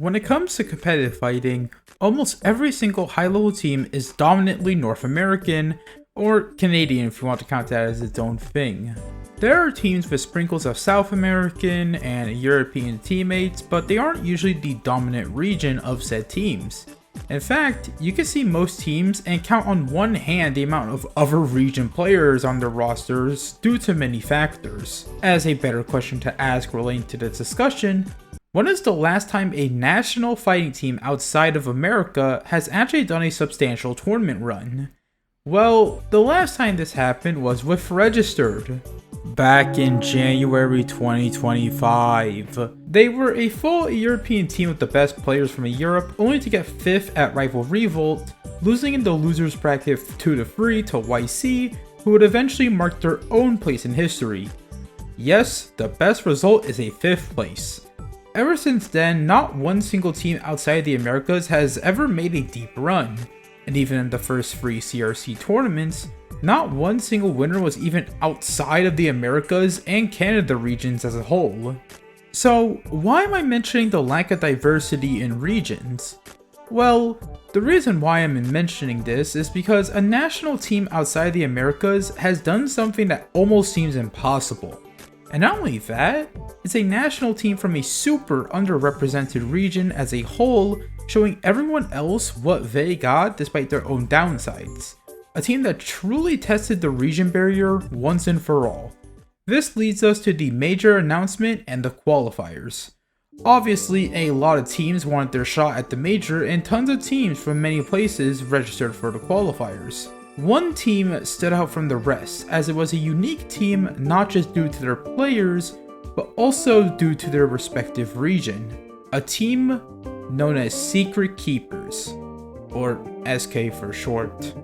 When it comes to competitive fighting, almost every single high-level team is dominantly North American, or Canadian if you want to count that as its own thing. There are teams with sprinkles of South American and European teammates, but they aren't usually the dominant region of said teams. In fact, you can see most teams and count on one hand the amount of other region players on their rosters due to many factors. As a better question to ask relating to this discussion, when is the last time a national fighting team outside of America has actually done a substantial tournament run? Well, the last time this happened was with Registered, back in January 2025. They were a full European team with the best players from Europe, only to get 5th at Rival Revolt, losing in the losers bracket 2-3 to YC, who would eventually mark their own place in history. Yes, the best result is a 5th place. Ever since then, not one single team outside the Americas has ever made a deep run, and even in the first 3 CRC tournaments, not one single winner was even outside of the Americas and Canada regions as a whole. So why am I mentioning the lack of diversity in regions? Well, the reason why I'm mentioning this is because a national team outside the Americas has done something that almost seems impossible. And not only that, it's a national team from a super underrepresented region as a whole, showing everyone else what they got despite their own downsides. A team that truly tested the region barrier once and for all. This leads us to the major announcement and the qualifiers. Obviously, a lot of teams wanted their shot at the major, and tons of teams from many places registered for the qualifiers. One team stood out from the rest, as it was a unique team not just due to their players, but also due to their respective region. A team known as Secret Keepers, or SK for short.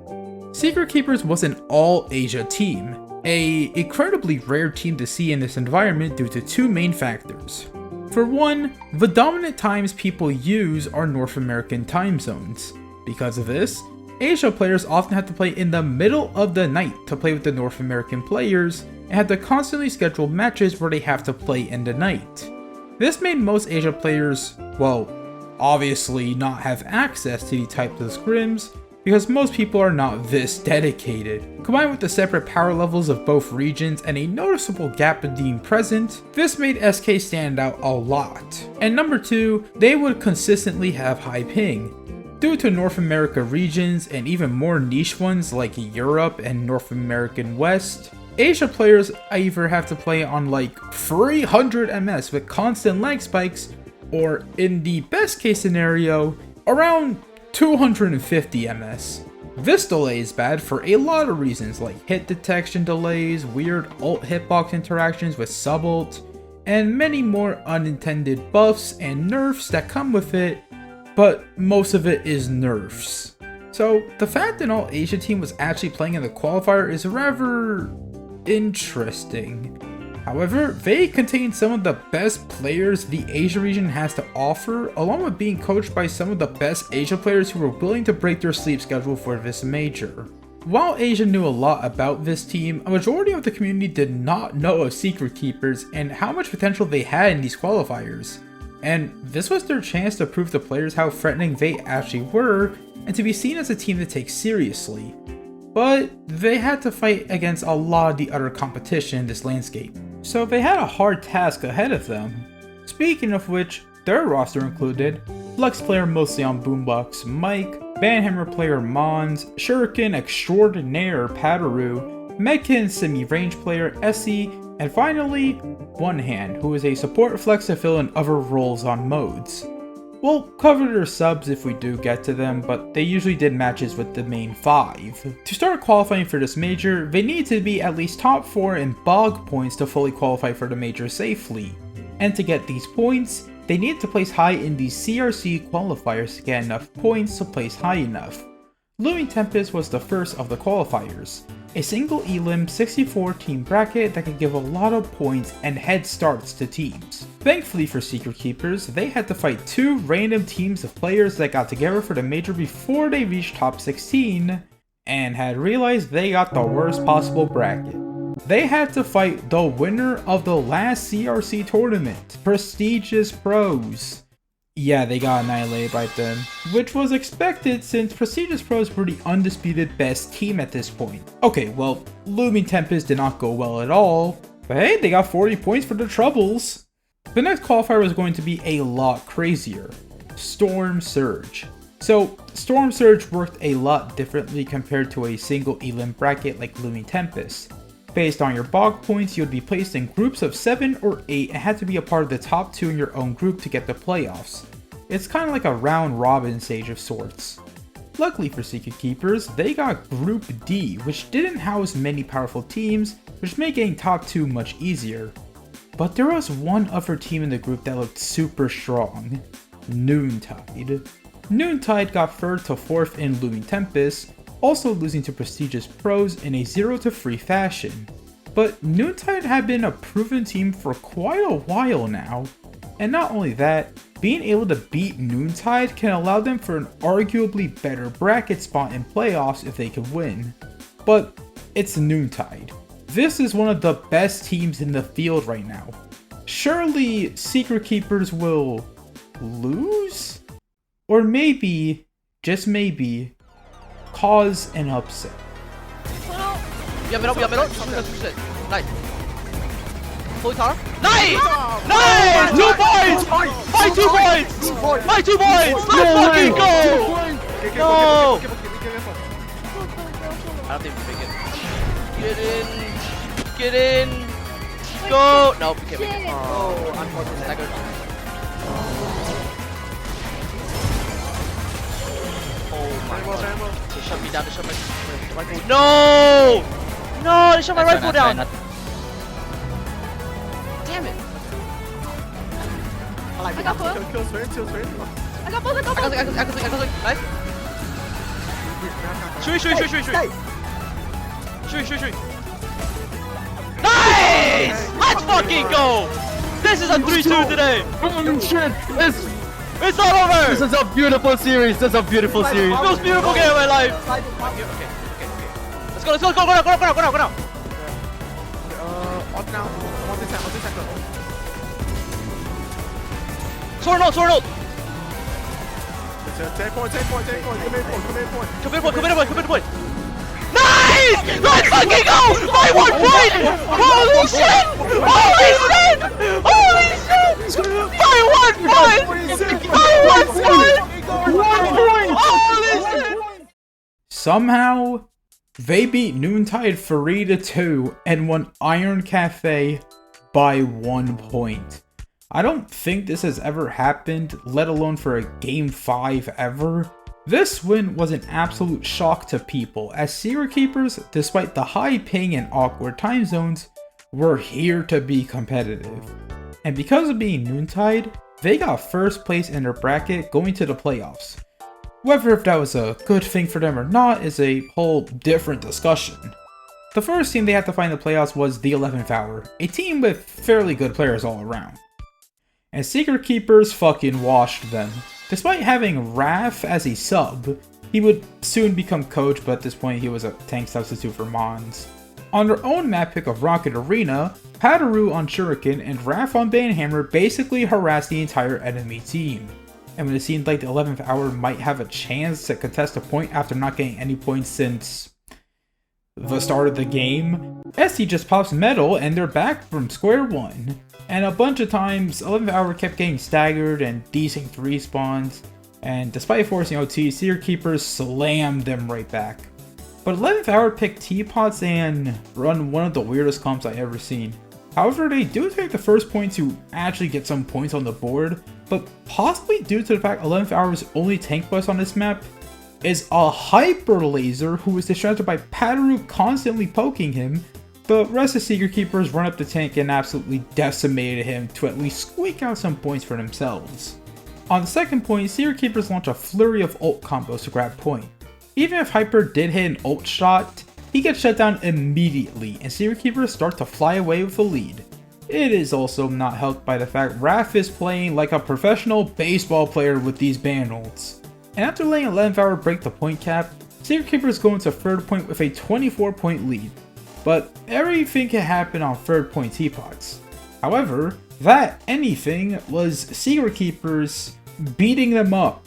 Secret Keepers was an all-Asia team, an incredibly rare team to see in this environment due to 2 main factors. For one, the dominant times people use are North American time zones. Because of this, Asia players often have to play in the middle of the night to play with the North American players, and have to constantly schedule matches where they have to play in the night. This made most Asia players, well, obviously not have access to the types of scrims, because most people are not this dedicated. Combined with the separate power levels of both regions and a noticeable gap in being present, this made SK stand out a lot. And number 2, they would consistently have high ping. Due to North America regions and even more niche ones like Europe and North American West, Asia players either have to play on like 300 ms with constant lag spikes, or in the best case scenario, around 250 ms. This delay is bad for a lot of reasons like hit detection delays, weird ult hitbox interactions with sub-ult, and many more unintended buffs and nerfs that come with it, but most of it is nerfs. So the fact that all Asia team was actually playing in the qualifier is rather interesting. However, they contain some of the best players the Asia region has to offer, along with being coached by some of the best Asia players who were willing to break their sleep schedule for this major. While Asia knew a lot about this team, a majority of the community did not know of Secret Keepers and how much potential they had in these qualifiers. And this was their chance to prove to players how threatening they actually were, and to be seen as a team to take seriously. But they had to fight against a lot of the other competition in this landscape, so they had a hard task ahead of them. Speaking of which, their roster included Flex player mostly on Boombox Mike, Banhammer player Mons, Shuriken extraordinaire Padaru, Medkin semi-range player Essie, and finally, One Hand, who is a support flex to fill in other roles on modes. We'll cover their subs if we do get to them, but they usually did matches with the main 5. To start qualifying for this major, they need to be at least top 4 in BOG points to fully qualify for the major safely. And to get these points, they need to place high in the CRC qualifiers to get enough points to place high enough. Looming Tempest was the first of the qualifiers. A single elim 64 team bracket that could give a lot of points and head starts to teams. Thankfully for Secret Keepers, they had to fight 2 random teams of players that got together for the major before they reached top 16, and had realized they got the worst possible bracket. They had to fight the winner of the last CRC tournament, Prestigious Pros. Yeah, they got annihilated by them, which was expected since Prestigious Pros were the undisputed best team at this point. Okay, well, Looming Tempest did not go well at all, but hey, they got 40 points for their troubles. The next qualifier was going to be a lot crazier. Storm Surge. So, Storm Surge worked a lot differently compared to a single elim bracket like Looming Tempest. Based on your bog points, you would be placed in groups of 7 or 8 and had to be a part of the top 2 in your own group to get the playoffs. It's kind of like a round robin stage of sorts. Luckily for Secret Keepers, they got Group D, which didn't house many powerful teams, which made getting top 2 much easier. But there was one other team in the group that looked super strong. Noontide. Noontide got 3rd to 4th in Looming Tempest, also losing to Prestigious Pros in a 0-3 fashion. But Noontide had been a proven team for quite a while now, and not only that, being able to beat Noontide can allow them for an arguably better bracket spot in playoffs if they can win. But it's Noontide. This is one of the best teams in the field right now. Surely Secret Keepers will lose? Or maybe, just maybe, cause an upset. 미안 미안 나이스 거기 다 나이스 나이스 2 points my 2 points my 2 points let's fucking go no I don't think we make it get in go no we can't make it oh unfortunate oh my god they shut me down they shut my rifle no no they shut my rifle down damn it I got both I got both I got both nice shoot nice let's fucking go this is a 3-2 today Holy shit! It's not over! This is a beautiful series. This is a beautiful series. Most beautiful game of my life. Okay. Let's go now. On now. On this side. Sword note. 10 point. Come in point. Nice! Let's fucking go! By 1 point! Holy shit! By 1 point! Holy shit! Somehow, they beat Noontide 3-2 and won Iron Cafe by 1 point. I don't think this has ever happened, let alone for a Game 5 ever. This win was an absolute shock to people, as Secret Keepers, despite the high ping and awkward time zones, were here to be competitive. And because of being Noontide, they got 1st place in their bracket going to the playoffs. Whether if that was a good thing for them or not is a whole different discussion. The first team they had to find in the playoffs was the 11th Hour, a team with fairly good players all around. And Secret Keepers fucking washed them. Despite having Raph as a sub, he would soon become coach, but at this point he was a tank substitute for Mons. On their own map pick of Rocket Arena, Padaru on Shuriken and Raph on Banhammer basically harassed the entire enemy team. And when it seemed like the 11th Hour might have a chance to contest a point after not getting any points since the start of the game, SC just pops metal and they're back from square one. And a bunch of times, 11th Hour kept getting staggered and desynced respawns, and despite forcing OT, Secret Keepers slammed them right back. But 11th Hour picked teapots and run one of the weirdest comps I've ever seen. However, they do take the first point to actually get some points on the board, but possibly due to the fact 11th Hour's only tank boss on this map is a Hyper Laser who is distracted by Padaru constantly poking him. The rest of Secret Keepers run up the tank and absolutely decimated him to at least squeak out some points for themselves. On the second point, Secret Keepers launch a flurry of ult combos to grab point. Even if Hyper did hit an ult shot, he gets shut down immediately and Secret Keepers start to fly away with the lead. It is also not helped by the fact Raph is playing like a professional baseball player with these ban ults. And after letting 11th Hour break the point cap, Secret Keepers go into 3rd point with a 24-point lead. But everything can happen on 3rd point teapots. However, that anything was Secret Keepers beating them up.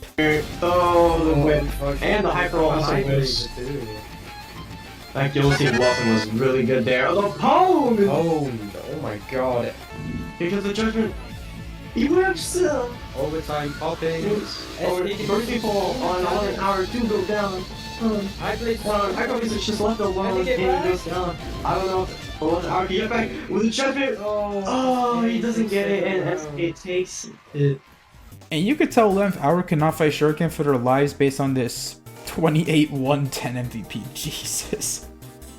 Oh, the whip. And the hyper also whips. That guillotine blossom was really good there. Oh, the pong! Oh my god. Because the judgment. He whips them! Overtime popping. Or first people on 11 hour do go down. I guess it's just left alone. Game goes down. I don't know. 11 hour can get back with the judgment. Oh, he doesn't get it, and SK takes it. And you could tell 11th Hour could not fight Shuriken for their lives based on this 28-1-10 MVP. Jesus.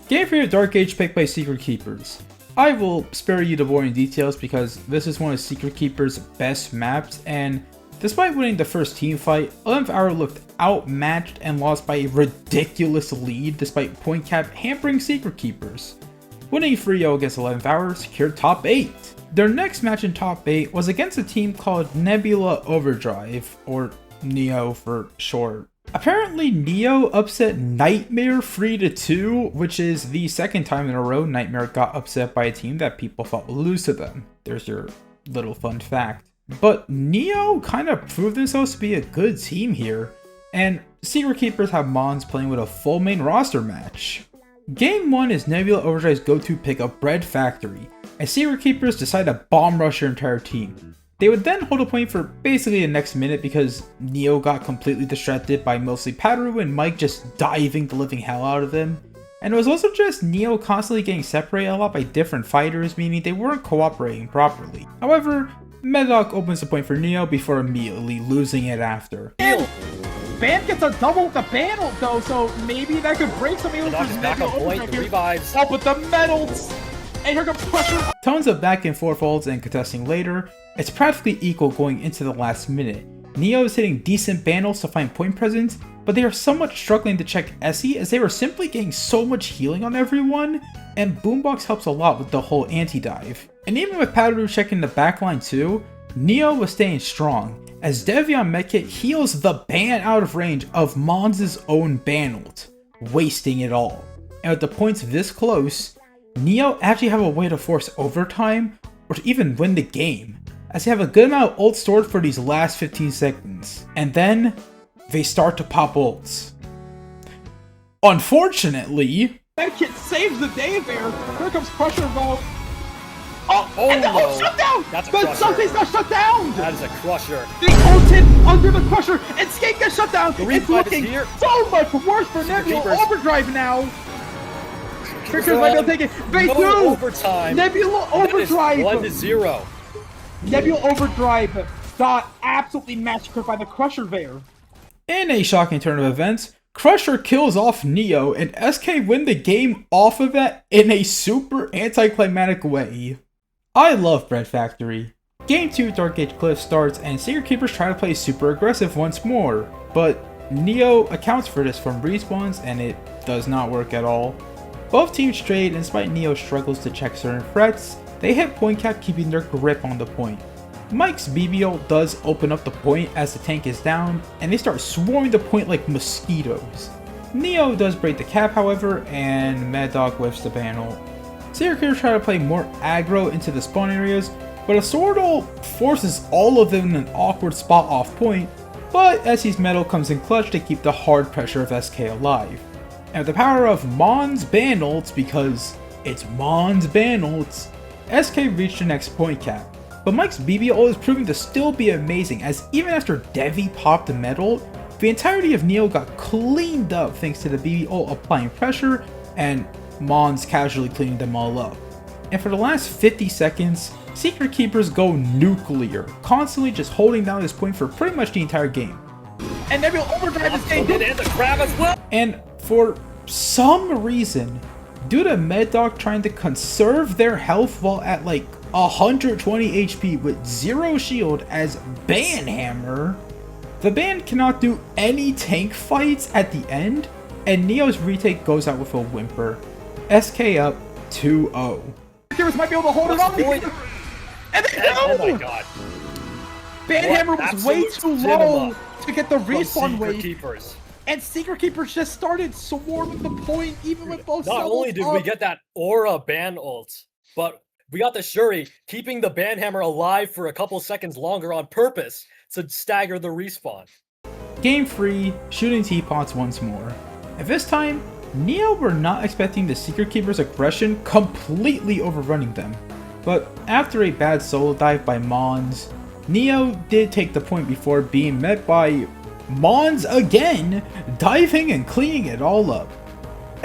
Game for your Dark Age picked by Secret Keepers. I will spare you the boring details because this is one of Secret Keepers' best maps, and despite winning the first team fight, 11th Hour looked outmatched and lost by a ridiculous lead despite point cap hampering Secret Keepers. Winning 3-0 against 11th Hour secured top 8. Their next match in top 8 was against a team called Nebula Overdrive, or Neo for short. Apparently Neo upset Nightmare 3-2, which is the second time in a row Nightmare got upset by a team that people thought would lose to them. There's your little fun fact. But Neo kind of proved themselves to be a good team here, and Secret Keepers have Mons playing with a full main roster match. Game 1 is Nebula Overdrive's go-to pickup Bread Factory, and Secret Keepers decide to bomb rush their entire team. They would then hold a point for basically the next minute because Neo got completely distracted by mostly Pataru and Mike just diving the living hell out of him. And it was also just Neo constantly getting separated a lot by different fighters, meaning they weren't cooperating properly. However, Medlock opens the point for Neo before immediately losing it after. Ban gets a double with the ban ult though, so maybe that could break some of Just back up point, the revives. Oh, but the medals! And here comes pressure! Tons of back and forth holds and contesting later. It's practically equal going into the last minute. Neo is hitting decent ban ults to find point presence, but they are somewhat struggling to check Essie as they were simply getting so much healing on everyone, and Boombox helps a lot with the whole anti-dive. And even with Pataru checking the backline too, Neo was staying strong, as Devion Medkit heals the ban out of range of Mons' own ban ult, wasting it all. And with the points this close, Neo actually have a way to force overtime, or to even win the game, as they have a good amount of ult stored for these last 15 seconds. And then, they start to pop ults. Unfortunately, Medkit saves the day there! Here comes pressure though! Oh, and the no. ult shut down! That's a but crusher. something's not shut down! That is a crusher. They ulted under the crusher, and Skate gets shut down! The It's revive is looking here. so much worse for Nebula Keepers. Overdrive now! Trickers They're might be able on to take it. They no do! overtime. Nebula That is Overdrive! 1-0. Nebula Overdrive got absolutely massacred by the crusher there. in a shocking turn of events, Crusher kills off Neo, and SK win the game off of that in a super anticlimactic way. I love Bread Factory. Game 2 Dark Age Cliff starts, and Secret Keepers try to play super aggressive once more, but Neo accounts for this from respawns, and it does not work at all. Both teams trade, and despite Neo's struggles to check certain threats, they hit point cap, keeping their grip on the point. Mike's BBO does open up the point as the tank is down, and they start swarming the point like mosquitoes. Neo does break the cap, however, and Mad Dog whiffs the ban ult. Secret Keepers try to play more aggro into the spawn areas, but a sword ult forces all of them in an awkward spot off point, but Essie's metal comes in clutch to keep the hard pressure of SK alive. And with the power of Mon's ban ults, because it's Mon's ban ults, SK reached the next point cap. But Mike's BB ult is proving to still be amazing, as even after Devi popped the metal, the entirety of Neo got cleaned up thanks to the BB ult applying pressure and Mons casually cleaning them all up. And for the last 50 seconds, Secret Keepers go nuclear, constantly just holding down this point for pretty much the entire game. And Nebula Overdrive is getting And the crab as well. And for some reason, due to Med Dog trying to conserve their health while at like 120 HP with 0 shield as Banhammer, the band cannot do any tank fights at the end, and Neo's retake goes out with a whimper. SK up 2-0. Keepers might be able to hold it on. Point. And they Oh my do! god. Banhammer What was way absolute too low cinema to get the from respawn Secret wave. Keepers. And Secret Keepers just started swarming the point even with both Not solos only did up. we get that aura ban ult, but We got the Shuri keeping the Banhammer alive for a couple seconds longer on purpose to stagger the respawn. Game 3, shooting teapots once more. At this time, Neo were not expecting the Secret Keeper's aggression completely overrunning them. But after a bad solo dive by Mons, Neo did take the point before being met by Mons again, diving and cleaning it all up.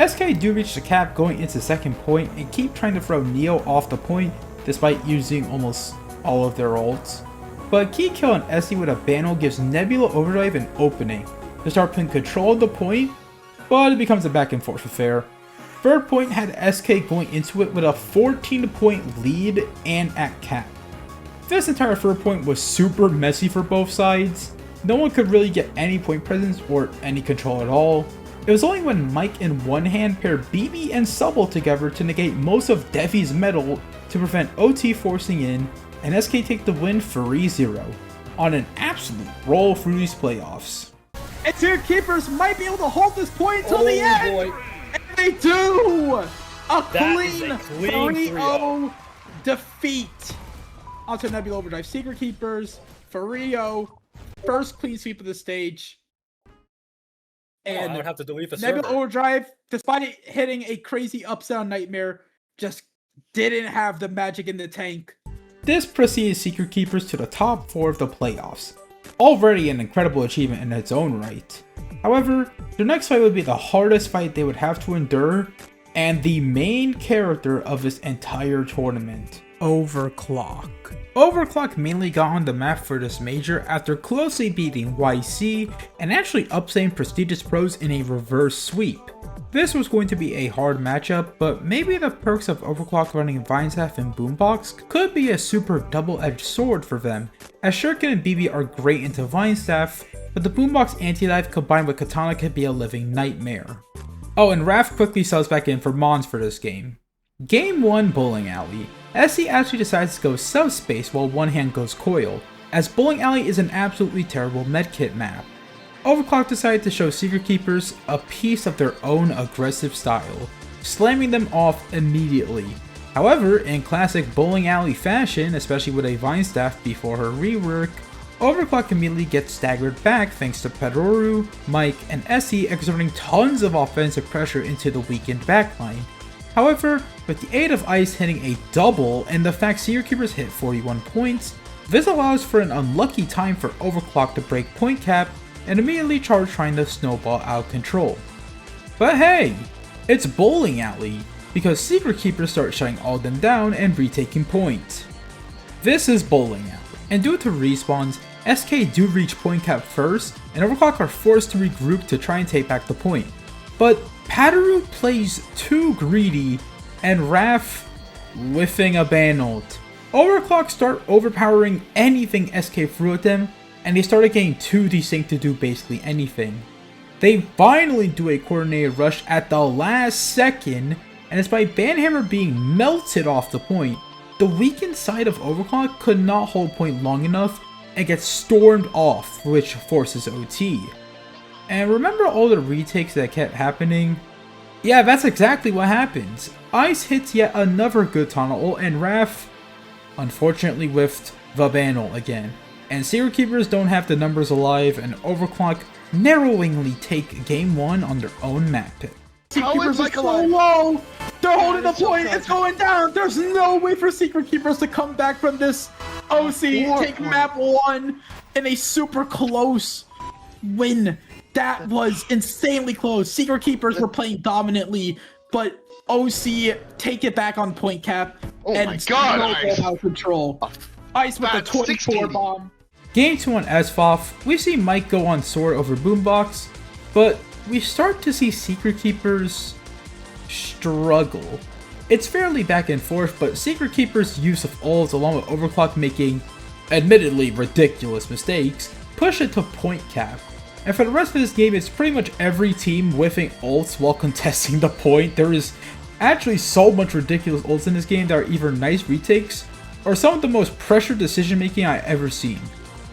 SK do reach the cap going into second point and keep trying to throw Neo off the point despite using almost all of their ults. But key kill on SE with a Banal gives Nebula Overdrive an opening to start putting control of the point, but it becomes a back and forth affair. Third point had SK going into it with a 14-point lead and at cap. This entire third point was super messy for both sides. No one could really get any point presence or any control at all. It was only when Mike in one hand paired BB and Subble together to negate most of Devi's metal to prevent OT forcing in, and SK take the win 3-0 on an absolute roll through these playoffs. And Secret Keepers might be able to hold this point until the end! Boy. And they do! A That is clean a clean 3-0 defeat onto Nebula Overdrive. Secret Keepers, 3-0, first clean sweep of the stage. I And would have to delete the Nebula server. Overdrive, despite it hitting a crazy upside nightmare, just didn't have the magic in the tank. This preceded Secret Keepers to the top 4 of the playoffs, already an incredible achievement in its own right. However, their next fight would be the hardest fight they would have to endure, and the main character of this entire tournament, Overclock. Overclock mainly got on the map for this major after closely beating YC and actually upsetting Prestigious Pros in a reverse sweep. This was going to be a hard matchup, but maybe the perks of Overclock running Vine Staff and Boombox could be a super double-edged sword for them, as Shuriken and BB are great into Vine Staff, but the Boombox anti-dive combined with Katana could be a living nightmare. Oh, and Raph quickly subs back in for Mons for this game. Game 1 Bowling Alley. SE actually decides to go subspace while one hand goes coil, as Bowling Alley is an absolutely terrible medkit map. Overclock decided to show Secret Keepers a piece of their own aggressive style, slamming them off immediately. However, in classic Bowling Alley fashion, especially with a Vine Staff before her rework, Overclock immediately gets staggered back thanks to Pedroru, Mike, and SE exerting tons of offensive pressure into the weakened backline. However, with the aid of Ice hitting a double and the fact Secret Keepers hit 41 points, this allows for an unlucky time for Overclock to break point cap and immediately charge trying to snowball out of control. But hey, it's Bowling Alley, because Secret Keepers start shutting all of them down and retaking points. This is Bowling Alley, and due to respawns, SK do reach point cap first, and Overclock are forced to regroup to try and take back the point. But Padaru plays too greedy, and Raph whiffing a ban ult. Overclock start overpowering anything SK threw at them, and they started getting too desync to do basically anything. They finally do a coordinated rush at the last second, and despite Banhammer being melted off the point, the weakened side of Overclock could not hold point long enough and gets stormed off, which forces OT. And remember all the retakes that kept happening? Yeah, that's exactly what happens. Ice hits yet another good tunnel ult, and Raph unfortunately whiffed the Banal again. And Secret Keepers don't have the numbers alive, and Overclock narrowingly take game 1 on their own map pick. Secret Keepers are so low! They're holding the point, it's going down! There's no way for Secret Keepers to come back from this OC, take map 1 in a super close win. That was insanely close. Secret Keepers were playing dominantly, but OC take it back on point cap and my God, Ice. out of control. Ice with the 24 bomb. Game 2 on SFOF, we see Mike go on sword over Boombox, but we start to see Secret Keepers struggle. It's fairly back and forth, but Secret Keepers' use of ults along with Overclock making admittedly ridiculous mistakes push it to point cap. And for the rest of this game, it's pretty much every team whiffing ults while contesting the point. There is actually so much ridiculous ults in this game that are either nice retakes or some of the most pressured decision making I've ever seen.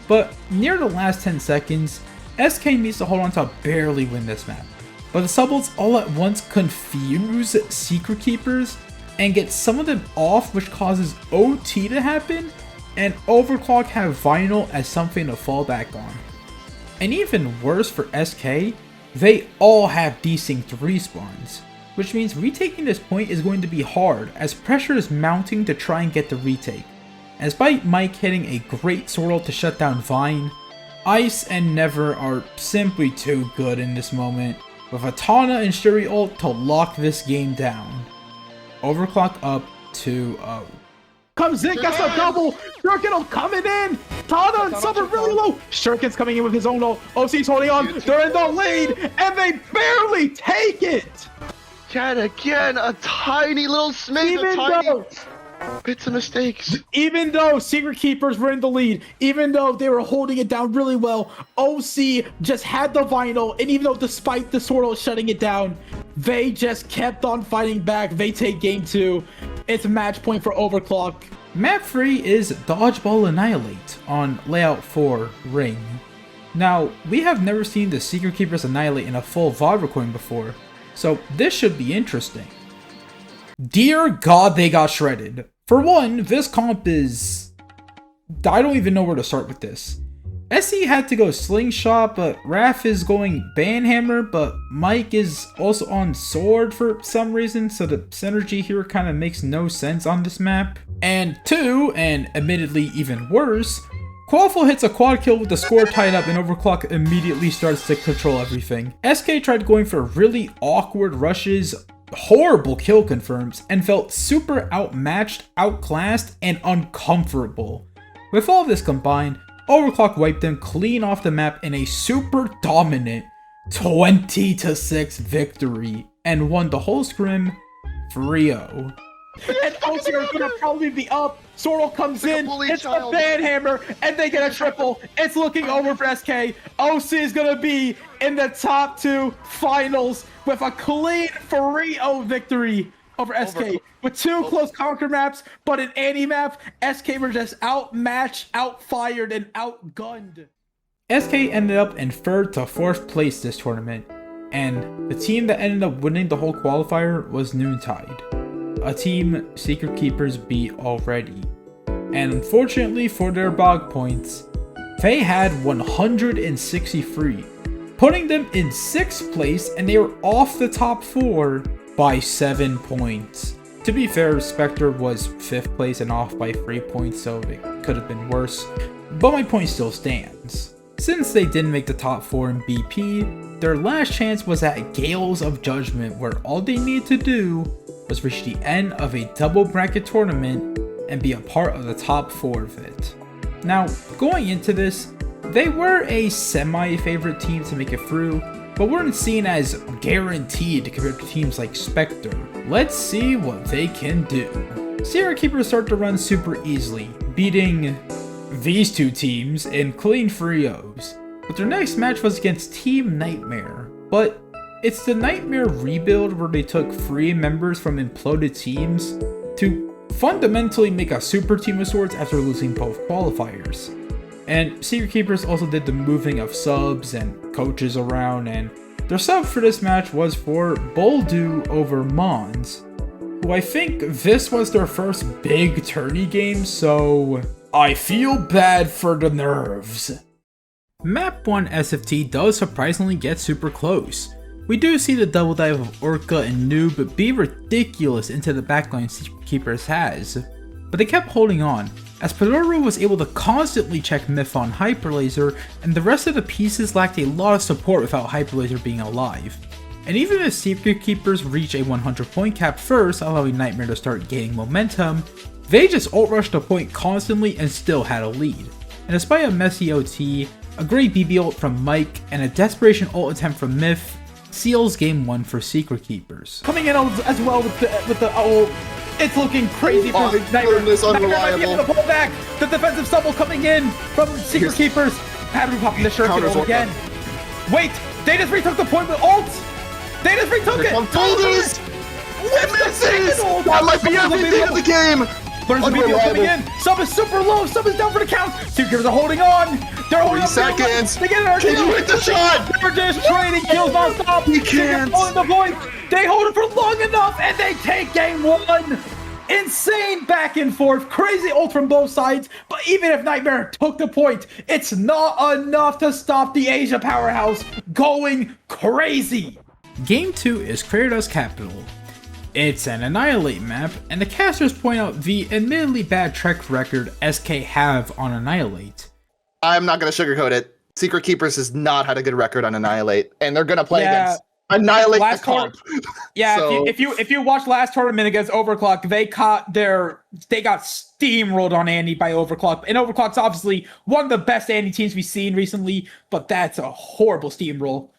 But near the last 10 seconds, SK needs to hold on to barely win this map. But the sub ults all at once confuse Secret Keepers, and get some of them off, which causes OT to happen, and Overclock have Vinyl as something to fall back on. And even worse for SK, they all have desynced respawns, which means retaking this point is going to be hard as pressure is mounting to try and get the retake. And despite Mike hitting a great sword ult to shut down Vine, Ice and Never are simply too good in this moment, with a Tana and Shuri ult to lock this game down. Overclock up 2-0. Comes in, gets a double. Shuriken coming in. Tana and Summer really low. Shuriken's coming in with his own ult. OC's holding on. They're in the lead, and they barely take it. Yet again, a tiny little smidge, a tiny bits of mistakes. Even though Secret Keepers were in the lead, even though they were holding it down really well, OC just had the Vinyl, and even though despite the sword ult shutting it down, they just kept on fighting back. They take game 2. It's a match point for Overclock. Map 3 is Dodgeball Annihilate on layout 4 Ring. Now, we have never seen the Secret Keepers Annihilate in a full VOD recording before, so this should be interesting. Dear God, they got shredded. For one, this comp is... I don't even know where to start with this. SE had to go Slingshot, but Raph is going Banhammer, but Mike is also on Sword for some reason, so the synergy here kind of makes no sense on this map. And 2, and admittedly even worse, Quaffle hits a quad kill with the score tied up and Overclock immediately starts to control everything. SK tried going for really awkward rushes, horrible kill confirms, and felt super outmatched, outclassed, and uncomfortable. With all this combined, Overclock wiped them clean off the map in a super dominant 20-6 victory and won the whole scrim 3-0. And OC are gonna probably be up. Sorrel comes in, it's a Banhammer, and they get a triple. It's looking over for SK. OC is gonna be in the top 2 finals with a clean 3-0 victory over SK. With 2 close conquer maps, but in any map, SK were just outmatched, outfired, and outgunned. SK ended up in 3rd to 4th place this tournament, and the team that ended up winning the whole qualifier was Noontide, a team Secret Keepers beat already. And unfortunately for their bog points, they had 163, putting them in 6th place, and they were off the top 4 by 7 points. To be fair, Spectre was 5th place and off by 3 points, so it could have been worse, but my point still stands. Since they didn't make the top 4 in BP, their last chance was at Gales of Judgement, where all they needed to do was reach the end of a double bracket tournament and be a part of the top 4 of it. Now, going into this, they were a semi-favorite team to make it through, but weren't seen as guaranteed compared to teams like Spectre. Let's see what they can do. Secret Keepers start to run super easily, beating these 2 teams in clean 3-0s. But their next match was against Team Nightmare, but it's the Nightmare rebuild where they took 3 members from imploded teams to fundamentally make a super team of sorts after losing both qualifiers. And Secret Keepers also did the moving of subs and coaches around, and their sub for this match was for Boldu over Mons, who I think this was their first big tourney game, so I feel bad for the nerves. Map 1 SFT does surprisingly get super close. We do see the double dive of Orca and Noob be ridiculous into the backline Secret Keepers has, but they kept holding on, as Padoru was able to constantly check Myth on Hyperlaser, and the rest of the pieces lacked a lot of support without Hyperlaser being alive. And even if Secret Keepers reach a 100 point cap first, allowing Nightmare to start gaining momentum, they just ult rushed the point constantly and still had a lead. And despite a messy OT, a great BB ult from Mike, and a desperation ult attempt from Myth, seals game 1 for Secret Keepers. Coming in as well with the ult. It's looking crazy for Nightmare. Nightmare might be able to pull back. The defensive stumble coming in from Secret Keepers. Pattern popping the Shuriken again. Wait, they just retook the point with ults. They just retook it. It misses. That might be everything in the game. But there's a BBO coming in. Sub is super low. Sub is down for the count. Secret Keepers are holding on. They're holding 3 seconds. They get an Can you hit the shot? They're just trading kills non-stop. He can't. They're holding the point. They hold it for long enough, and they take game 1. Insane back and forth, crazy ult from both sides, but even if Nightmare took the point, it's not enough to stop the Asia powerhouse going crazy. Game 2 is Kratos Capital. It's an Annihilate map, and the casters point out the admittedly bad track record SK have on Annihilate. I'm not going to sugarcoat it. Secret Keepers has not had a good record on Annihilate, and they're going to play against Annihilate the comp. Yeah, So- if you watch last tournament against Overclock, they got steamrolled on Andy by Overclock. And Overclock's obviously one of the best Andy teams we've seen recently, but that's a horrible steamroll.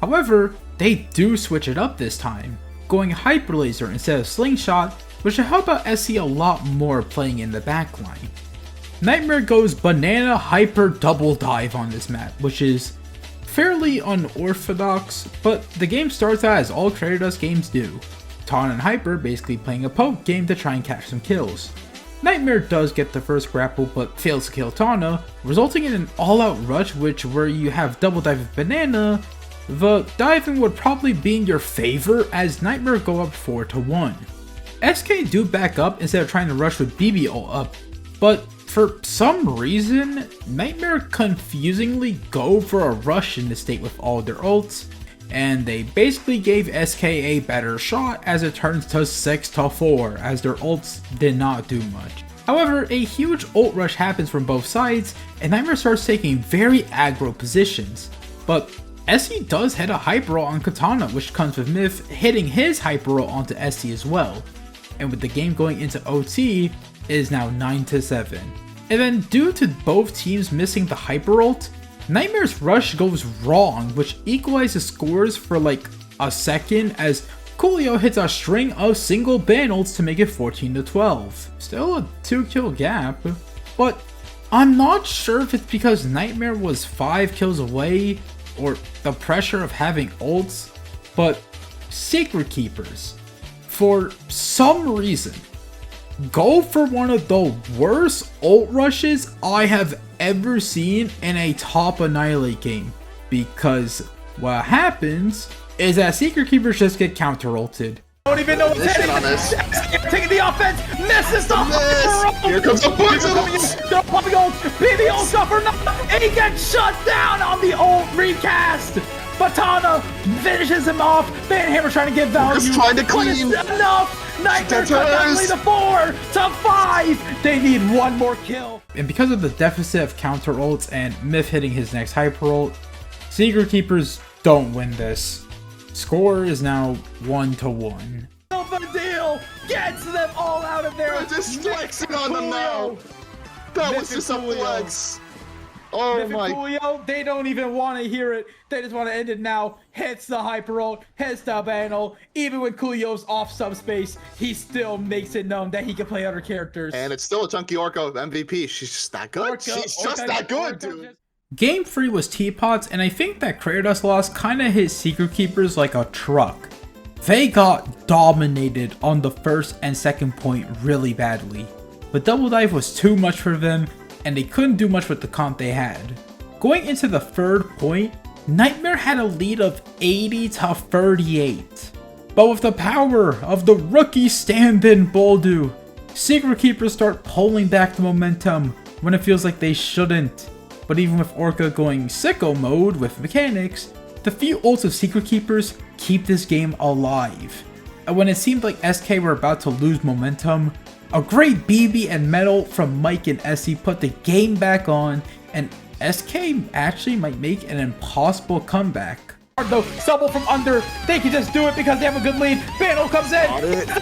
However, they do switch it up this time, going Hyper Laser instead of Slingshot, which should help out SC a lot more playing in the backline. Nightmare goes Banana Hyper Double Dive on this map, which is fairly unorthodox, but the game starts out as all Kratos games do. Tana and Hyper basically playing a poke game to try and catch some kills. Nightmare does get the first grapple but fails to kill Tana, resulting in an all-out rush where you have double dive with Banana. The diving would probably be in your favor as Nightmare go up 4-1. SK do back up instead of trying to rush with BBO up, but for some reason, Nightmare confusingly go for a rush in the state with all their ults, and they basically gave SK a better shot as it turns to 6-4 as their ults did not do much. However, a huge ult rush happens from both sides and Nightmare starts taking very aggro positions, but SC does hit a hyper ult on Katana, which comes with Myth hitting his hyper ult onto SC as well, and with the game going into OT, it is now 9-7. And then due to both teams missing the hyper ult, Nightmare's rush goes wrong, which equalizes scores for like a second as Coolio hits a string of single ban ults to make it 14-12. Still a 2-kill gap, but I'm not sure if it's because Nightmare was 5 kills away or the pressure of having ults, but Secret Keepers, for some reason, go for one of the worst ult rushes I have ever seen in a top Annihilate game, because what happens is that Secret Keepers just get counter ulted. Don't even know what's Position happening. on this. Taking the offense, misses the hyper ult. Here comes the They're popping ult, BBO suffer nothing, and he gets shut down on the ult recast. Batana finishes him off. Banhammer's trying to get value. Just trying to but it's clean. enough. Nightmare cut down the 4-5. They need one more kill. And because of the deficit of counter ults and Myth hitting his next hyper ult, Secret Keepers don't win this. Score is now 1-1. Alpha deal gets them all out of there. They're just flexing on them now. That was just a flex. Oh my. Coolio, they don't even want to hear it. They just want to end it now. Hits the hyper ult, hits the banal. Even when Coolio's off subspace, he still makes it known that he can play other characters. And it's still a chunky Orko MVP. She's just that good. She's just that good, dude. Game 3 was Teapots, and I think that Kratos loss kinda hit Secret Keepers like a truck. They got dominated on the first and second point really badly, but Double Dive was too much for them, and they couldn't do much with the comp they had. Going into the third point, Nightmare had a lead of 80-38. But with the power of the rookie stand-in Boldu, Secret Keepers start pulling back the momentum when it feels like they shouldn't. But even with Orca going sicko mode with mechanics, the few ults of Secret Keepers keep this game alive. And when it seemed like SK were about to lose momentum, a great BB and metal from Mike and SC put the game back on, and SK actually might make an impossible comeback. Though, stumble from under, they can just do it because they have a good lead. Banno comes in,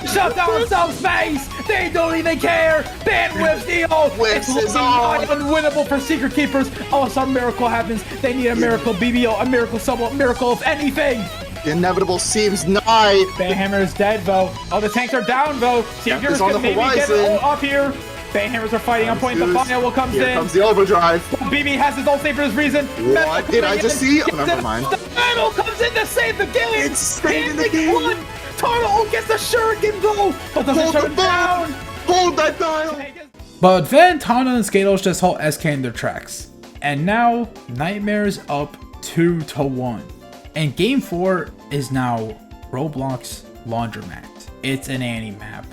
shut down some space. They don't even care. Ban whips the ult. Whips It's is looking on. unwinnable for Secret Keepers. Oh, some miracle happens. They need a miracle BBO, a miracle sub, a miracle of anything. The inevitable seems nigh. Banhammer is dead though. Oh, the tanks are down though. Secret Keepers on can the maybe get horizon. it up here. Banhammers are fighting on point. The final comes Here in. comes the overdrive. BB has his ult save for his reason. What did I just see? Oh, never mind. The battle comes in to save the game. It's saving the Handling game. one. Taro gets the shuriken though, but doesn't Hold shut the it down. Hold that dial! But then Tana and Skados just halt SK in their tracks. And now, Nightmare's up 2-1. And Game 4 is now Roblox Laundromat. It's an Annie map.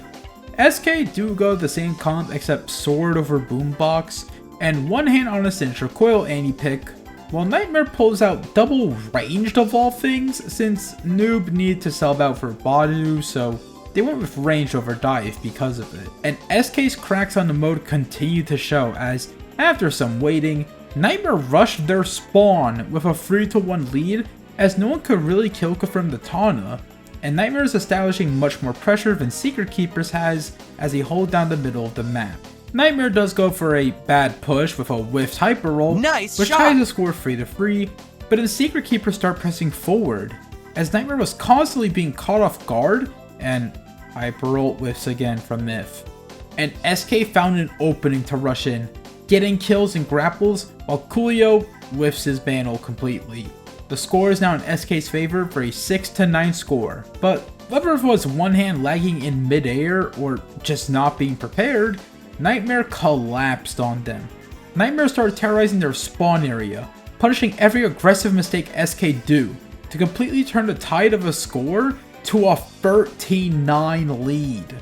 SK do go the same comp except sword over boombox, and one hand on a signature coil Annie pick, while Nightmare pulls out double ranged of all things, since Noob needed to sub out for Badu, so they went with range over dive because of it. And SK's cracks on the mode continue to show as, after some waiting, Nightmare rushed their spawn with a 3-1 lead as no one could really kill confirm the Tana, and Nightmare is establishing much more pressure than Secret Keepers has as they hold down the middle of the map. Nightmare does go for a bad push with a whiffed hyper roll, which ties the score 3-3, but then Secret Keepers start pressing forward, as Nightmare was constantly being caught off guard, and hyper roll whiffs again from Myth. And SK found an opening to rush in, getting kills and grapples, while Coolio whiffs his ban ult completely. The score is now in SK's favor for a 6-9 score, but whether it was one hand lagging in midair or just not being prepared, Nightmare collapsed on them. Nightmare started terrorizing their spawn area, punishing every aggressive mistake SK do, to completely turn the tide of a score to a 13-9 lead.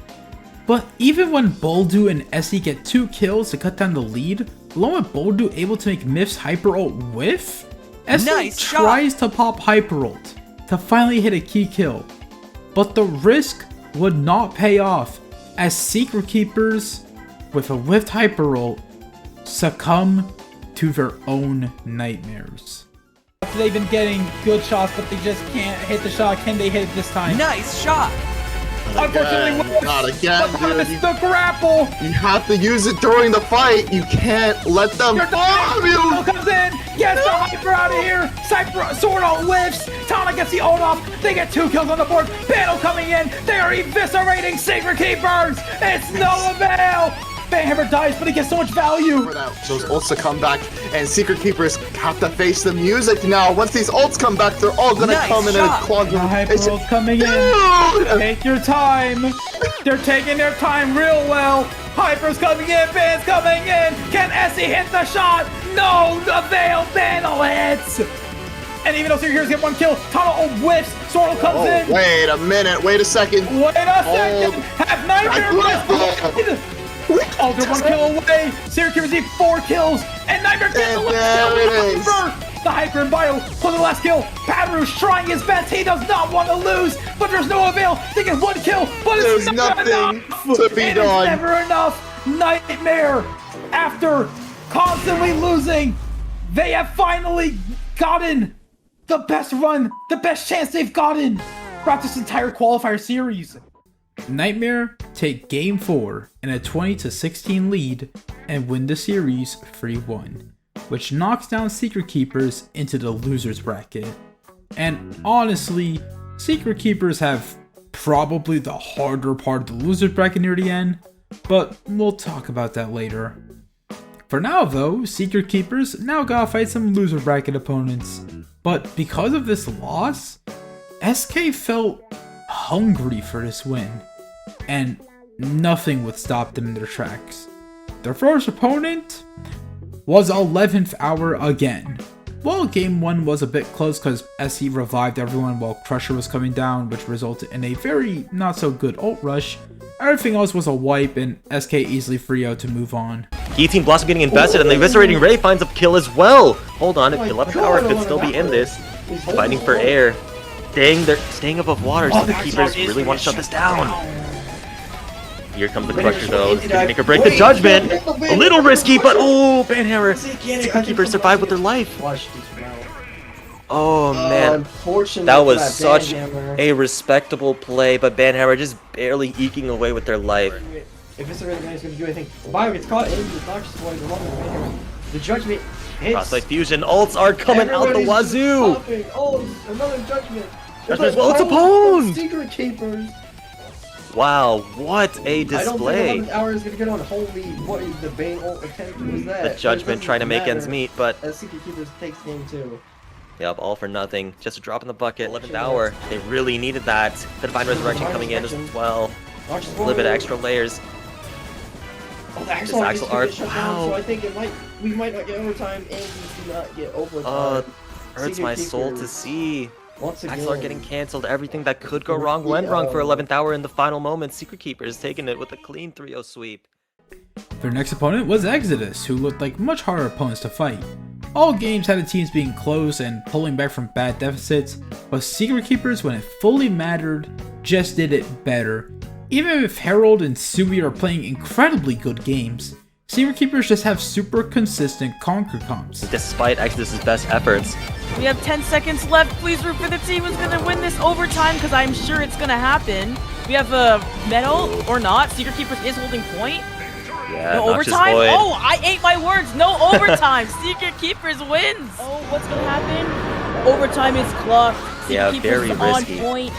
But even when Boldu and Essie get 2 kills to cut down the lead, along with Boldu able to make Myth's hyper ult whiff, Essie tries to pop hyper ult to finally hit a key kill, but the risk would not pay off as Secret Keepers with a whiffed hyper ult succumb to their own nightmares. They've been getting good shots, but they just can't hit the shot. Can they hit it this time? Nice shot! Unfortunately, not again, dude. It's the grapple! You have to use it during the fight. You can't let them bomb you! Comes in, gets the hyper out of here. Sword ult whiffs. Tana gets the ult off. They get 2 kills on the board. Battle coming in. They are eviscerating Secret Keepers. It's no avail. Banhammer dies, but he gets so much value. Those ults to come back, and Secret Keepers have to face the music now. Once these ults come back, they're all gonna come in and clog them. Hyper ult coming in. Take your time. They're taking their time real well. Hyper's coming in, Ban's coming in. Can Essie hit the shot? No, the Veil Battle hits. And even though Secret Keepers get 1 kill, Tana ult whiffs. Sword comes in. Wait a minute. Wait a second. Wait a second. Have Nightmare. Oh, they're 1 kill away. Secret Keepers need 4 kills, and Nightmare gets the last kill. The hyper and bio for the last kill. Padru's trying his best. He does not want to lose, but there's no avail. They get 1 kill, but it's never enough. To be done. It's never enough. Nightmare, after constantly losing, they have finally gotten the best run, the best chance they've gotten throughout this entire qualifier series. Nightmare take Game 4 in a 20-16 lead and win the series 3-1, which knocks down Secret Keepers into the losers bracket. And honestly, Secret Keepers have probably the harder part of the losers bracket near the end, but we'll talk about that later. For now though, Secret Keepers now gotta fight some loser bracket opponents, but because of this loss, SK felt hungry for this win, and nothing would stop them in their tracks. Their first opponent was 11th Hour again. Well, game 1 was a bit close because SE revived everyone while Crusher was coming down, which resulted in a very not so good ult rush. Everything else was a wipe, and SK easily free out to move on. Key Team Blossom getting invested, and the Eviscerating Ray finds a kill as well. Hold on, if 11th Hour could still be in this. Fighting for air. Dang, they're staying above water, so the Keepers really want to shut this down. Here comes the Crusher though. It's gonna make or break the Judgment. A little risky, but oh, Banhammer. Secret Keepers survive with their life. Oh man, that was such a respectable play, but Banhammer just barely eking away with their life. If it's already going to do anything, the Bio gets caught in the Noxious Boys along with Banhammer. The Judgment hits. Frostlight Fusion ults are coming out the wazoo. Oh, another Judgment. Judgment's well, it's a pwn. Secret Keepers. Wow, what a display. I don't think 11th Hour is going to get on. Holy, what is the Bane ult attempt was that? The Judgment trying to make ends meet, but as Secret Keepers takes game 2. Yep, all for nothing. Just a drop in the bucket. 11th Hour. They really needed that. The Divine Resurrection coming in as well. A little bit of extra layers. Oh, the Axel Arc is Axel gonna Arc, get shut down, so wow. I think we might not get overtime, and we do not get overtime. Hurts Secret my soul to Keepers, see. once again. Axel Arc getting cancelled. Everything that could go wrong went wrong for 11th hour in the final moments. Secret Keepers taking it with a clean 3-0 sweep. Their next opponent was Exodus, who looked like much harder opponents to fight. All games had the teams being close and pulling back from bad deficits, but Secret Keepers, when it fully mattered, just did it better. Even if Herald and Sui are playing incredibly good games, Secret Keepers just have super consistent conquer comps. Despite Exodus's best efforts. We have 10 seconds left. Please root for the team who's gonna win this overtime, because I'm sure it's gonna happen. We have a medal or not. Secret Keepers is holding point. Yeah, No Noxious overtime? Void. Oh, I ate my words. No overtime. Secret Keepers wins. Oh, what's gonna happen? Overtime is clocked. Secret Yeah, Keepers very is on risky. point.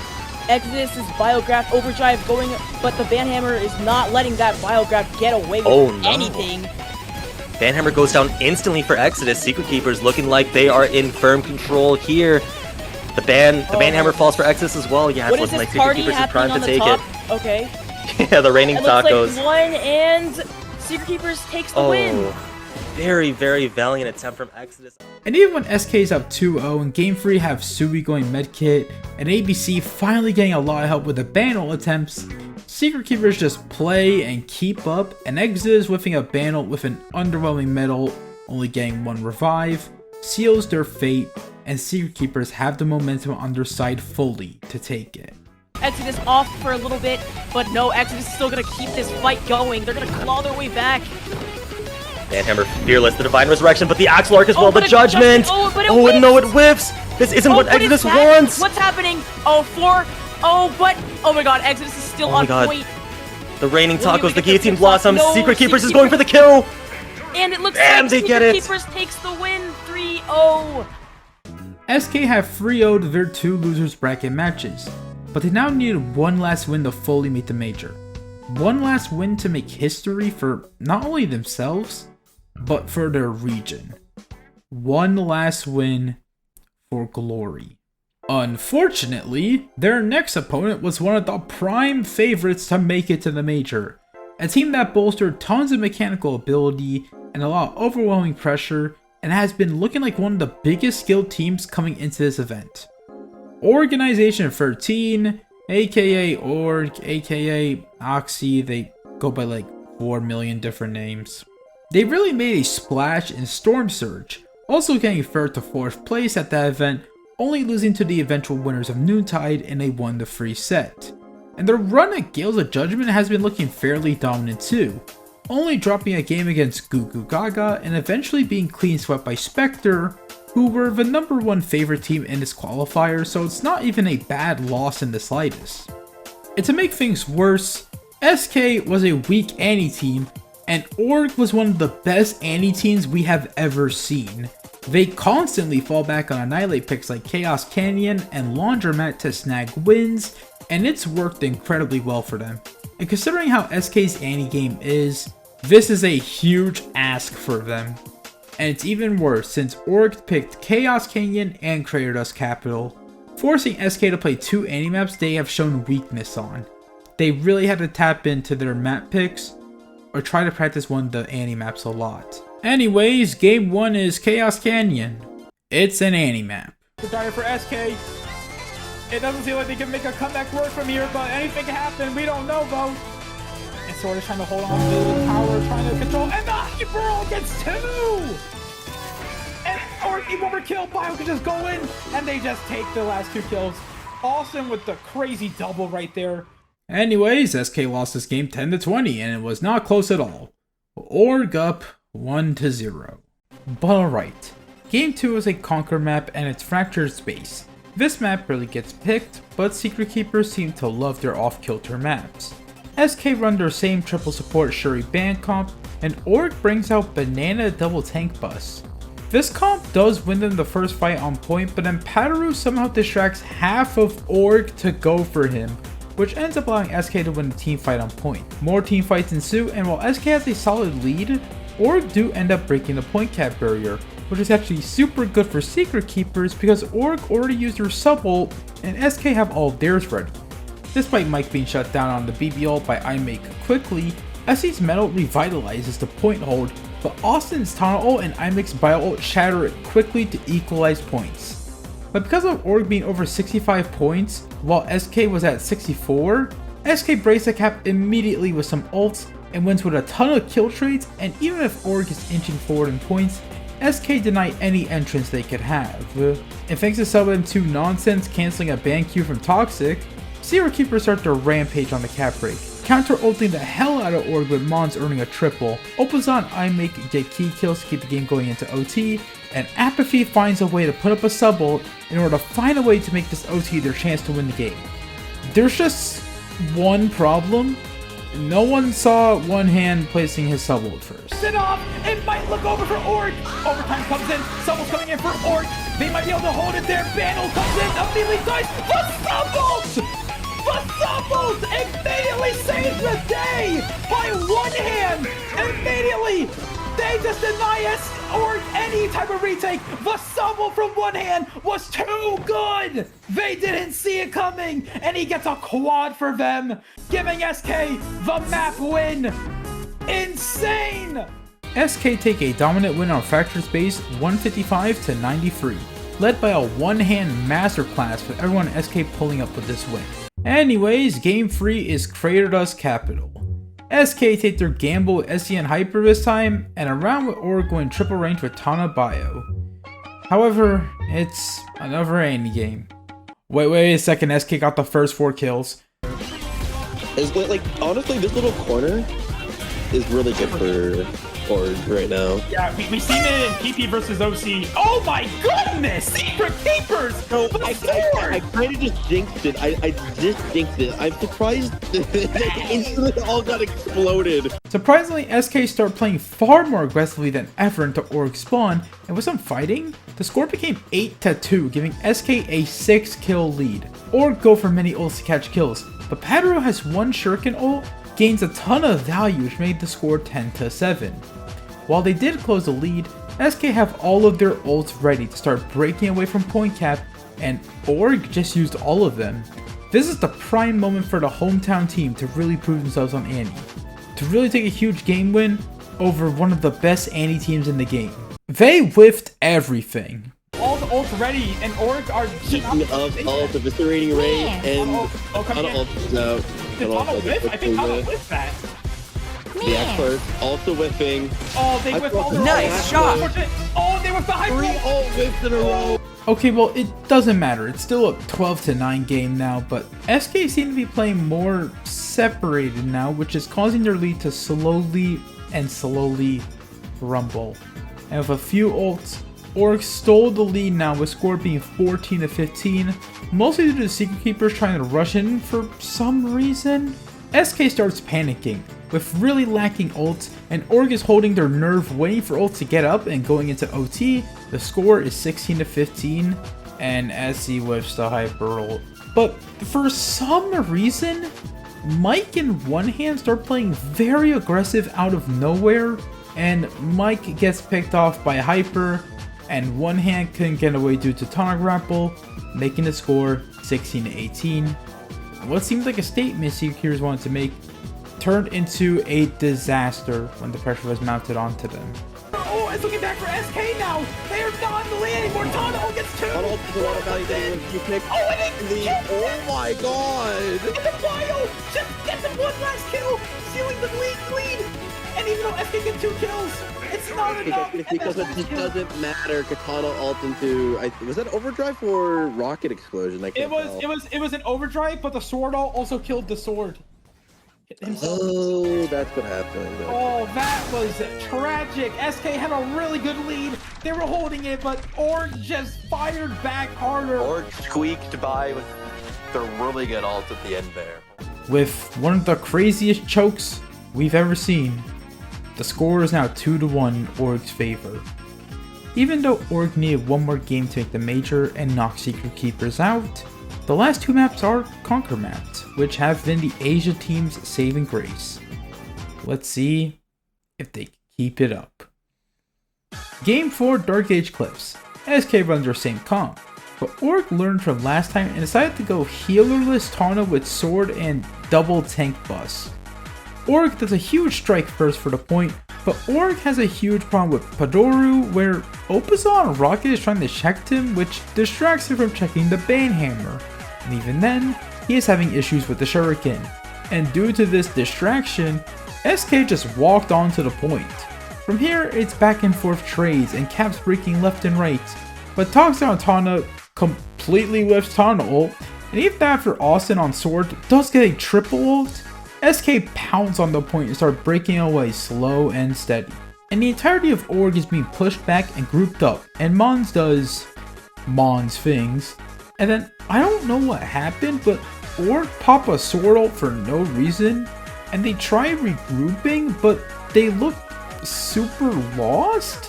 Exodus is Biograph Overdrive going, but the Banhammer is not letting that Biograph get away with Oh, no. anything. Banhammer goes down instantly for Exodus. Secret Keepers looking like they are in firm control here. The Banhammer falls for Exodus as well. Yeah, What it's is looking this like Secret party Keepers is happening trying on to the take top? Okay. it. Yeah, the reigning It looks tacos. like one, and Secret Keepers takes the win. Very, very valiant attempt from Exodus. And even when SK is up 2-0 and Game 3 have Sui going medkit and ABC finally getting a lot of help with the Banal attempts, Secret Keepers just play and keep up, and Exodus whiffing a Banal with an underwhelming medal, only getting 1 revive, seals their fate, and Secret Keepers have the momentum on their side fully to take it. Exodus off for a little bit, but no, Exodus is still gonna keep this fight going. They're gonna claw their way back. Banhammer fearless, the Divine Resurrection, but the Axel Arc as well, but the it- Judgment! oh, but it Oh, whiffs! no, it whiffs! This isn't what but is Exodus that- wants! What's happening? Oh, 4. Oh, but oh my god, Exodus is still Oh my on God. point. The Reigning Will you Tacos, the get the Guillotine picks Blossoms, up? No, Secret Keepers is Secret going for the kill! And it looks And like they get Secret it. Keepers takes the win, 3-0. SK have 3-0'd their 2 losers bracket matches, but they now needed one last win to fully meet the major. One last win to make history for not only themselves, but for their region. One last win for glory. Unfortunately, their next opponent was one of the prime favorites to make it to the major. A team that bolstered tons of mechanical ability and a lot of overwhelming pressure, and has been looking like one of the biggest skilled teams coming into this event. Organization 13, aka Org, aka Oxy, they go by like 4 million different names. They really made a splash in Storm Surge, also getting 3rd to 4th place at that event, only losing to the eventual winners of Noontide in a 1-3 set. And their run at Gales of Judgment has been looking fairly dominant too, only dropping a game against Goo Goo Gaga and eventually being clean swept by Spectre, who were the number 1 favorite team in this qualifier, so it's not even a bad loss in the slightest. And to make things worse, SK was a weak Annie team, and Org was one of the best Annie teams we have ever seen. They constantly fall back on Annihilate picks like Chaos Canyon and Laundromat to snag wins, and it's worked incredibly well for them. And considering how SK's Annie game is, this is a huge ask for them. And it's even worse since Org picked Chaos Canyon and Craterdust Capital, forcing SK to play 2 Annie maps they have shown weakness on. They really had to tap into their map picks, or try to practice one of the Annie maps a lot. Anyways, game 1 is Chaos Canyon. It's an Annie map. Dire for SK. It doesn't seem like they can make a comeback work from here, but anything can happen. We don't know though. And Sword is trying to hold on to the tower, trying to control, and the Hyper gets 2! And or even overkill, Bio can just go in, and they just take the last 2 kills. Austin with the crazy double right there. Anyways, SK lost this game 10-20, and it was not close at all. Org up 1-0. But alright, game 2 is a Conquer map and it's Fractured Space. This map really gets picked, but Secret Keepers seem to love their off-kilter maps. SK run their same triple support Shuri band comp, and Org brings out Banana double tank bus. This comp does win them the first fight on point, but then Pataru somehow distracts half of Org to go for him, which ends up allowing SK to win the team fight on point. More team fights ensue, and while SK has a solid lead, Org do end up breaking the point cap barrier, which is actually super good for Secret Keepers because Org already used their sub ult, and SK have all theirs ready. Despite Mike being shut down on the BB ult by iMake quickly, SC's metal revitalizes the point hold, but Austin's Taunt ult and IMIX's Bio ult shatter it quickly to equalize points. But because of Org being over 65 points, while SK was at 64, SK breaks the cap immediately with some ults and wins with a ton of kill trades, and even if Org is inching forward in points, SK deny any entrance they could have. And thanks to sub M2 nonsense cancelling a ban queue from Toxic, Secret Keepers start their rampage on the cap break, counter-ulting the hell out of Org with Mons earning a triple. Opuzon IMIX get key kills to keep the game going into OT, and Apathy finds a way to put up a sub ult in order to find a way to make this OT their chance to win the game. There's just one problem. No one saw One Hand placing his sub ult first. It off! It might look over for Org! Overtime comes in, Subble's coming in for Org! They might be able to hold it there, Banel comes in, immediately dies! The Subbles! The Subbles immediately saves the day! By One Hand! Immediately! They just deny Org any type of retake! The Subble from One Hand was too good! They didn't see it coming! And he gets a quad for them, giving SK the map win! Insane! SK take a dominant win on Fracture's base 155 to 93, led by a one-hand masterclass with everyone SK pulling up with this win. Anyways, game 3 is Kratos Capital. SK take their gamble with SC and Hyper this time, and a round with Org going triple range with Tana Bio. However, it's another Annie game. Wait a second, SK got the first 4 kills. Like, honestly, this little corner is really good for Org right now. Yeah, we've seen it in PP versus OC. Oh my goodness! Secret Keepers! No, I kind of just jinxed it. I just jinxed it. I'm surprised they instantly all got exploded. Surprisingly, SK start playing far more aggressively than ever into Org spawn, and with some fighting, the score became 8-2, giving SK a 6-kill lead. Org go for many ults to catch kills, but Padro has one Shuriken ult, gains a ton of value, which made the score 10-7. While they did close the lead, SK have all of their ults ready to start breaking away from point cap, and Org just used all of them. This is the prime moment for the hometown team to really prove themselves on Annie, to really take a huge game win over one of the best Annie teams in the game. They whiffed everything. All the ults ready, and Org are just Speaking of ult, Eviscerating Ray, and Tana ult is out. Did Tana whiff? I think Tana whiffed that. The expert also whiffing. Oh, they whiffed all the Nice shot! Oh, they whiffed the Hyper! 3 ult whiffs in a row. Okay, well, it doesn't matter. It's still a 12-9 game now, but SK seem to be playing more separated now, which is causing their lead to slowly rumble. And with a few ults, Org stole the lead now with score being 14-15, mostly due to the Secret Keepers trying to rush in for some reason. SK starts panicking, with really lacking ults, and Org is holding their nerve waiting for ults to get up, and going into OT, the score is 16-15, and SC whiffs the Hyper ult. But for some reason, Mike and One Hand start playing very aggressive out of nowhere, and Mike gets picked off by Hyper, and One Hand couldn't get away due to Tana Grapple, making the score 16-18. What seemed like a statement Secret Keepers wanted to make turned into a disaster when the pressure was mounted onto them. Oh, it's looking back for SK now! They are not in the lead anymore! Tana gets 2! Tana ult is a lot of value there when you pick. Oh, and they Oh my god! And the Bio just gets him one last kill, sealing the lead. And even though SK gets 2 kills, it's not enough. Because it just doesn't matter. Katana ult into was that overdrive or rocket explosion? I can't tell. It was an overdrive, but the sword ult also killed the sword. Oh, that's what happened. Oh, that was tragic. SK had a really good lead. They were holding it, but Org just fired back harder. Org squeaked by with the really good ult at the end there. With one of the craziest chokes we've ever seen, the score is now 2-1 in Org's favor. Even though Org needed one more game to make the major and knock Secret Keepers out, the last 2 maps are Conquer maps, which have been the Asia team's saving grace. Let's see if they keep it up. Game 4 Dark Age Cliffs. SK runs their same comp, but Org learned from last time and decided to go healerless Tana with sword and double tank bus. Org does a huge strike first for the point, but Org has a huge problem with Padoru, where Opazon Rocket is trying to check him, which distracts him from checking the Banhammer. And even then, he is having issues with the Shuriken. And due to this distraction, SK just walked onto the point. From here, it's back and forth trades and caps breaking left and right, but Toxic on Tana completely whiffs Tana ult, and even after Austin on Sword does get a triple ult, SK pounds on the point and start breaking away slow and steady. And the entirety of Org is being pushed back and grouped up, and Mons does Mons things. And then, I don't know what happened, but Org pop a Sword ult for no reason, and they try regrouping, but they look super lost,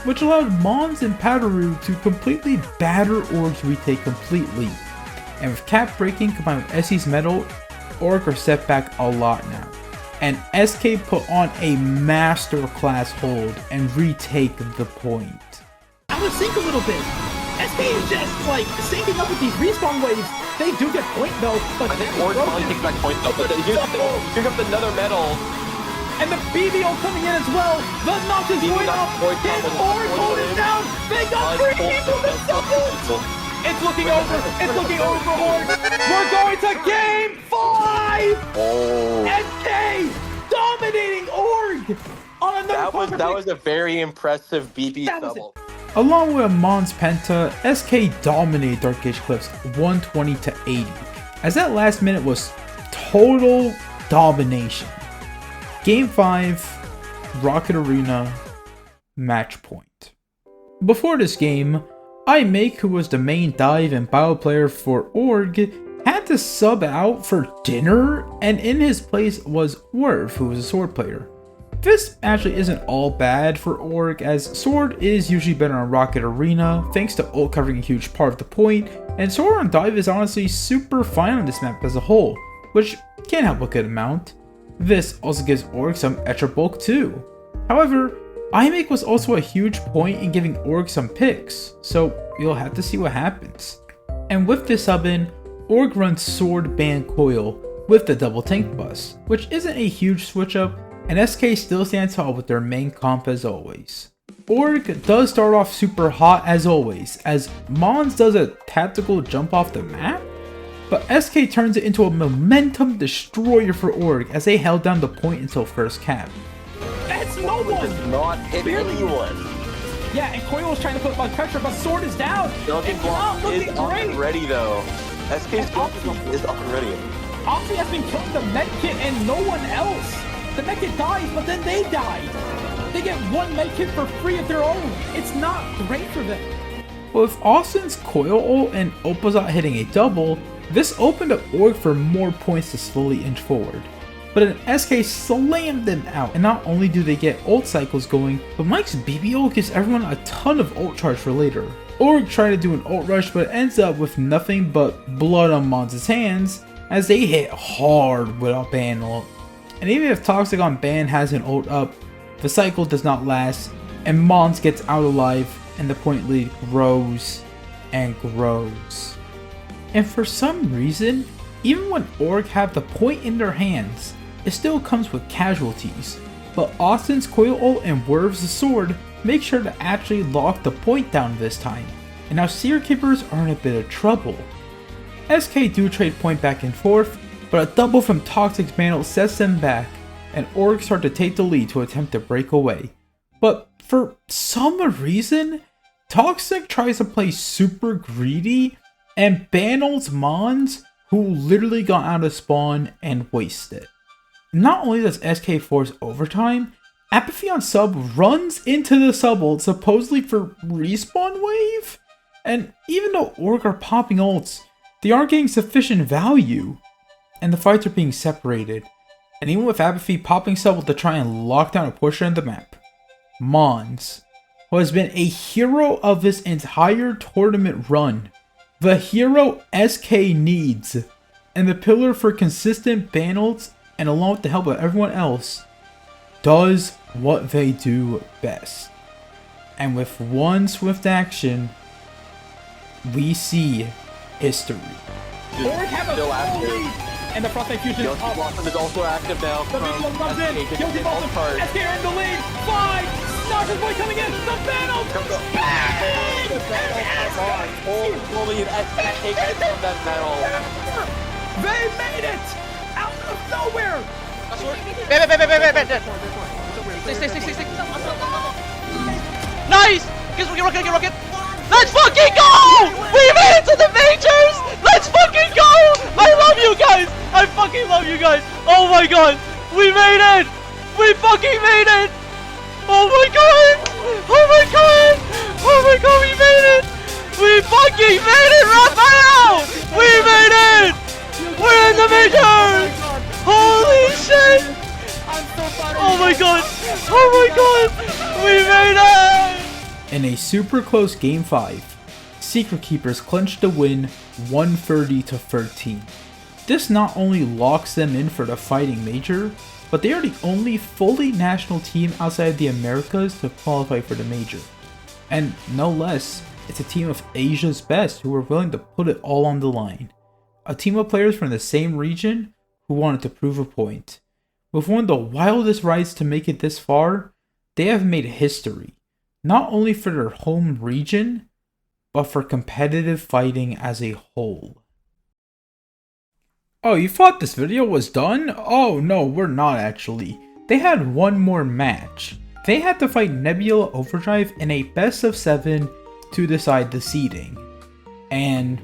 which allowed Mons and Padoru to completely batter Org's retake completely. And with cap breaking combined with SC's metal, Org are set back a lot now. And SK put on a masterclass hold and retake the point. Out of sync a little bit. SK is just like syncing up with these respawn waves. They do get point though, but I think Org probably takes back point though, but here comes another medal. And the BBO coming in as well. The notch is going up. Can Org hold it down? They got free people to double. It's looking over. It's looking over for Org. We're going to game 5. Oh. SK dominating Org on another That was a very impressive BB double. Along with Mons Penta, SK dominated Dark Age Clips 120 to 80, as that last minute was total domination. Game 5, Rocket Arena, match point. Before this game, iMake, who was the main dive and bio player for Org, had to sub out for dinner, and in his place was Werf, who was a sword player. This actually isn't all bad for Org, as Sword is usually better on Rocket Arena, thanks to ult covering a huge part of the point, and Sword on Dive is honestly super fine on this map as a whole, which can't help a good amount. This also gives Org some extra bulk too. However, iMake was also a huge point in giving Org some picks, so you'll have to see what happens. And with this sub in, Org runs Sword Ban Coil with the double tank bus, which isn't a huge switch up, and SK still stands tall with their main comp as always. Org does start off super hot as always, as Mons does a tactical jump off the map, but SK turns it into a momentum destroyer for Org as they held down the point until first cap. That's no one! Does not hit anyone. Yeah, and Coil was trying to put on pressure, but Sword is down! Duncan Block is up and ready though. SK's is up and ready. Opti has been killing the medkit and no one else! The medkit dies, but then they die! They get one medkit for free of their own! It's not great for them! With Austin's Coil ult and Opazot hitting a double, this opened up Org for more points to slowly inch forward. But an SK slammed them out, and not only do they get ult cycles going, but Mike's BBO gives everyone a ton of ult charge for later. Org tried to do an ult rush, but ends up with nothing but blood on Mons' hands, as they hit hard without ban ult. And even if Toxic on ban has an ult up, the cycle does not last, and Mons gets out alive, and the point lead grows and grows. And for some reason, even when Org have the point in their hands, it still comes with casualties. But Austin's Coil ult and Werf's sword make sure to actually lock the point down this time, and now Seer Keepers are in a bit of trouble. SK do trade point back and forth, but a double from Toxic's mantle sets them back, and Org start to take the lead to attempt to break away. But for some reason, Toxic tries to play super greedy and ban ults Mons, who literally got out of spawn and wasted it. Not only does SK force overtime, Apathy on sub runs into the sub ult supposedly for respawn wave? And even though Org are popping ults, they aren't getting sufficient value, and the fights are being separated. And even with Apathy popping sub ult to try and lock down a portion of the map, Mons, who has been a hero of this entire tournament run, the hero SK needs, and the pillar for consistent ban ults, and along with the help of everyone else, does what they do best. And with one swift action, we see history. Org have a full lead. And the Frostbite Fusion Guilty Blossom is also active now. The big one comes in. Guilty Blossom. SK in the lead. 5. Stalker's Boy coming in. The Phantom. Holy, take it from that metal. They made it out of nowhere. Stay. Nice! Get rocket! Let's fucking go! We made it to the majors! Let's fucking go! I love you guys! I fucking love you guys! Oh my god! We made it! We fucking made it! Oh my god! Oh my god! Oh my god, we made it! We fucking made it, Raphael! We made it! We're in the majors! Holy shit! Oh my god! Oh my god! We made it! In a super close Game 5, Secret Keepers clinched the win 130-13. This not only locks them in for the Fighting Major, but they are the only fully national team outside the Americas to qualify for the Major. And no less, it's a team of Asia's best who were willing to put it all on the line. A team of players from the same region who wanted to prove a point. With one of the wildest rides to make it this far, they have made history. Not only for their home region, but for competitive fighting as a whole. Oh, you thought this video was done? Oh no, we're not actually. They had one more match. They had to fight Nebula Overdrive in a best of 7 to decide the seeding. And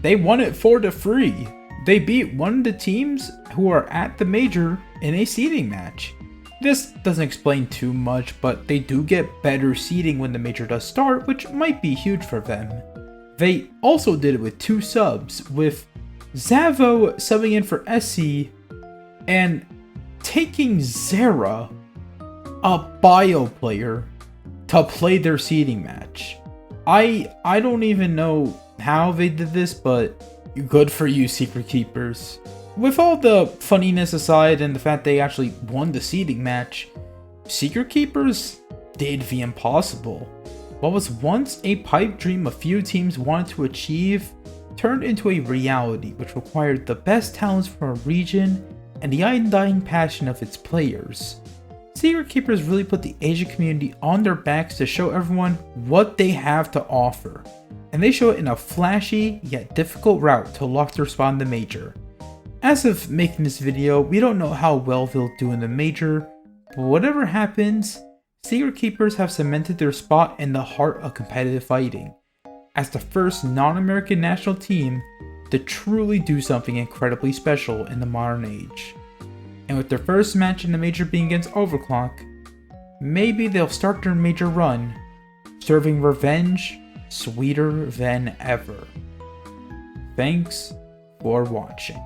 they won it 4-3. They beat one of the teams who are at the major in a seeding match. This doesn't explain too much, but they do get better seeding when the major does start, which might be huge for them. They also did it with 2 subs, with Zavo subbing in for SC and taking Zera, a bio player, to play their seeding match. I don't even know how they did this, but good for you, Secret Keepers. With all the funniness aside and the fact they actually won the seeding match, Secret Keepers did the impossible. What was once a pipe dream a few teams wanted to achieve turned into a reality which required the best talents from a region and the undying passion of its players. Secret Keepers really put the Asian community on their backs to show everyone what they have to offer, and they show it in a flashy yet difficult route to lock their spot in the major. As of making this video, we don't know how well they'll do in the major, but whatever happens, Secret Keepers have cemented their spot in the heart of competitive fighting, as the first non-American national team to truly do something incredibly special in the modern age. And with their first match in the major being against Overclock, maybe they'll start their major run, serving revenge sweeter than ever. Thanks for watching.